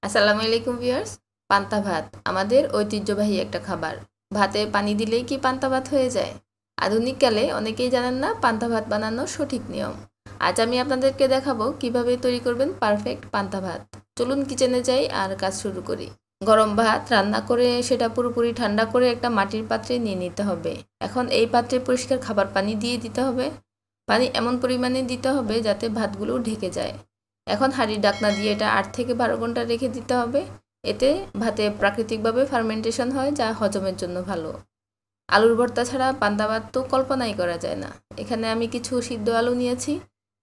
আসসালামু আলাইকুম ভিউয়ার্স। পান্তা ভাত আমাদের ঐতিহ্যবাহী একটা খাবার। ভাতে পানি দিলেই কি পান্তা ভাত হয়ে যায়? আধুনিক কালে অনেকেই জানেন না পান্তা ভাত বানানোর সঠিক নিয়ম। আজ আমি আপনাদেরকে দেখাবো কিভাবে তৈরি করবেন পারফেক্ট পান্তা ভাত। চলুন কিচেনে যাই আর কাজ শুরু করি। গরম ভাত রান্না করে সেটা পুরোপুরি ঠান্ডা করে একটা মাটির পাত্রে নিয়ে নিতে হবে। এখন এই পাত্রে পরিষ্কার খাবার পানি দিয়ে দিতে হবে। পানি এমন পরিমাণে দিতে হবে যাতে ভাতগুলো ঢেকে যায়। এখন হাঁড়ির ঢাকনা দিয়ে এটা ৮ থেকে ১২ ঘন্টা রেখে দিতে হবে। এতে ভাতে প্রাকৃতিকভাবে ফার্মেন্টেশন হয়, যা হজমের জন্য ভালো। আলুর ভর্তা ছাড়া পান্তা ভাত তো কল্পনাই করা যায় না। এখানে আমি কিছু সিদ্ধ আলু নিয়েছি।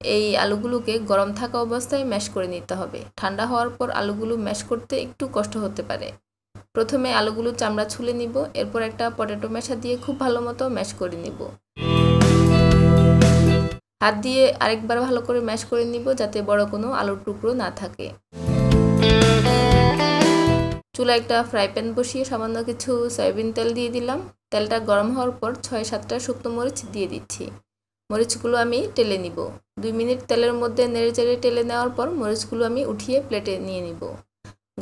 এই আলুগুলোকে গরম থাকা অবস্থায় ম্যাশ করে নিতে হবে। ঠান্ডা হওয়ার পর আলুগুলো ম্যাশ করতে একটু কষ্ট হতে পারে। প্রথমে আলুগুলো চামড়া ছুলে নিব, এরপর একটা পটেটো ম্যাশার দিয়ে খুব ভালো মতো ম্যাশ করে নিব। হাত দিয়ে আরেকবার ভালো করে ম্যাশ করে নিব যাতে বড় কোনো আলুর টুকরো না থাকে। চুলায় একটা ফ্রাই প্যান বসিয়ে সামান্য কিছু সয়াবিন তেল দিয়ে দিলাম। তেলটা গরম হওয়ার পর ৬-৭টা শুকনো মরিচ দিয়ে দিচ্ছি। মরিচগুলো আমি টেলে নিব। ২ মিনিট তেলের মধ্যে নেড়েচেড়ে টেলে নেওয়ার পর মরিচগুলো আমি উঠিয়ে প্লেটে নিয়ে নিব।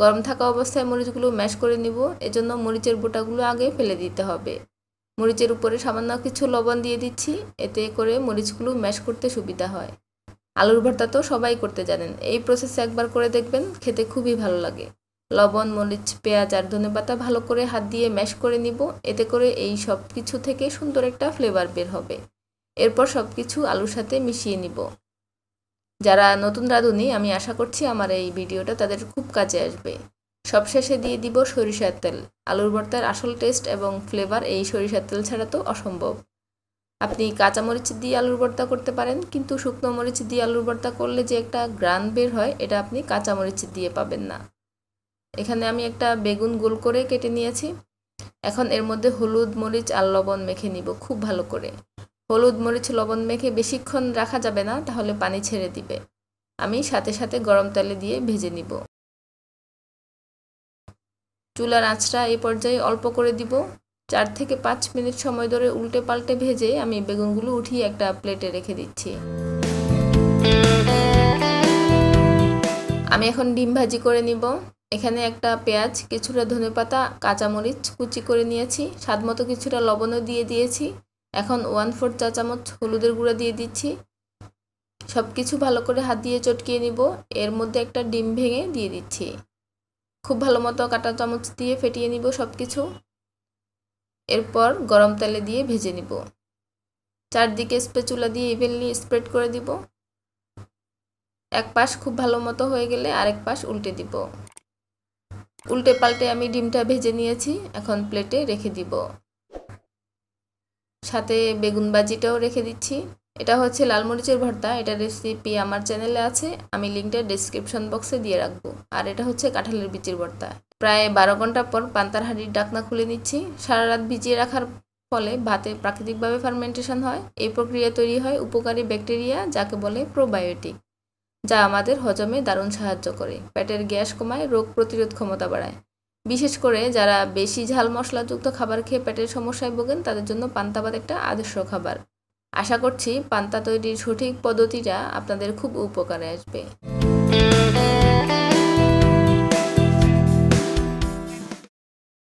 গরম থাকা অবস্থায় মরিচগুলো ম্যাশ করে নিব, এজন্য মরিচের বোটাগুলো আগে ফেলে দিতে হবে। মরিচের উপরে সামান্য কিছু লবণ দিয়ে দিচ্ছি, এতে করে মরিচগুলো ম্যাশ করতে সুবিধা হয়। আলুর ভর্তা তো সবাই করতে জানেন, এই প্রসেসে একবার করে দেখবেন, খেতে খুবই ভালো লাগে। লবণ, মরিচ, পেঁয়াজ আর ধনেপাতা ভালো করে হাত দিয়ে ম্যাশ করে নিব, এতে করে এই সব কিছু থেকে সুন্দর একটা ফ্লেভার বের হবে। এরপর সব কিছু আলুর সাথে মিশিয়ে নিব। যারা নতুন রাঁধুনি, আমি আশা করছি আমার এই ভিডিওটা তাদের খুব কাজে আসবে। সবশেষে দিয়ে দিব সরিষার তেল। আলুর ভর্তার আসল টেস্ট এবং ফ্লেভার এই সরিষার তেল ছাড়া তো অসম্ভব। আপনি কাঁচামরিচ দিয়ে আলুর ভর্তা করতে পারেন, কিন্তু শুকনো মরিচ দিয়ে আলুর ভর্তা করলে যে একটা গ্রান বের হয়, এটা আপনি কাঁচামরিচ দিয়ে পাবেন না। এখানে আমি একটা বেগুন গোল করে কেটে নিয়েছি। এখন এর মধ্যে হলুদ, মরিচ আর লবণ মেখে নিব খুব ভালো করে। হলুদ, মরিচ, লবণ মেখে বেশিক্ষণ রাখা যাবে না, তাহলে পানি ছেড়ে দিবে। আমি সাথে সাথে গরম তেলে দিয়ে ভেজে নিব। চুলার আঁচটা এই পর্যায়ে অল্প করে দিব। ৪ থেকে ৫ মিনিট সময় ধরে উল্টে পাল্টে ভেজে আমি বেগুনগুলো উঠিয়ে একটা প্লেটে রেখে দিচ্ছি। আমি এখন ডিম ভাজি করে নিব। এখানে একটা পেঁয়াজ, কিছুটা ধনেপাতা, কাঁচামরিচ কুচি করে নিয়েছি। স্বাদমতো কিছুটা লবণও দিয়ে দিয়েছি। এখন 1/4 চা চামচ হলুদের গুঁড়া দিয়ে দিচ্ছি। সব কিছু ভালো করে হাত দিয়ে চটকিয়ে নিব। এর মধ্যে একটা ডিম ভেঙে দিয়ে দিচ্ছি। খুব ভালো মতো কাঁটা চামচ দিয়ে ফেটিয়ে নিব সব কিছু। এরপর গরম তেলে দিয়ে ভেজে নিব। চারদিকে স্প্যাচুলা দিয়ে ইভেনলি স্প্রেড করে দিব। এক পাশ খুব ভালো মতো হয়ে গেলে আরেক পাশ উল্টে দিব। উল্টে পাল্টে আমি ডিমটা ভেজে নিয়েছি, এখন প্লেটে রেখে দিব। সাথে বেগুন ভাজিটাও রেখে দিচ্ছি। এটা হচ্ছে লাল মরিচের ভর্তা। এটার রেসিপি আমার চ্যানেলে আছে, আমি লিঙ্কটা ডেসক্রিপশন বক্সে দিয়ে রাখবো। আর এটা হচ্ছে কাঁঠালের বিচির ভর্তা। প্রায় ১২ ঘন্টা পর পান্তার হাঁড়ির ঢাকনা খুলে নিচ্ছি। সারা রাত ভিজিয়ে রাখার ফলে ভাতে প্রাকৃতিকভাবে ফার্মেন্টেশন হয়। এই প্রক্রিয়া তৈরি হয় উপকারী ব্যাকটেরিয়া, যাকে বলে প্রোবায়োটিক, যা আমাদের হজমে দারুণ সাহায্য করে, পেটের গ্যাস কমায়, রোগ প্রতিরোধ ক্ষমতা বাড়ায়। বিশেষ করে যারা বেশি ঝাল মশলাযুক্ত খাবার খেয়ে পেটের সমস্যায় ভোগেন, তাদের জন্য পান্তা ভাত একটা আদর্শ খাবার। আশা করছি পান্তা তৈরির সঠিক পদ্ধতিটা আপনাদের খুব উপকারে আসবে।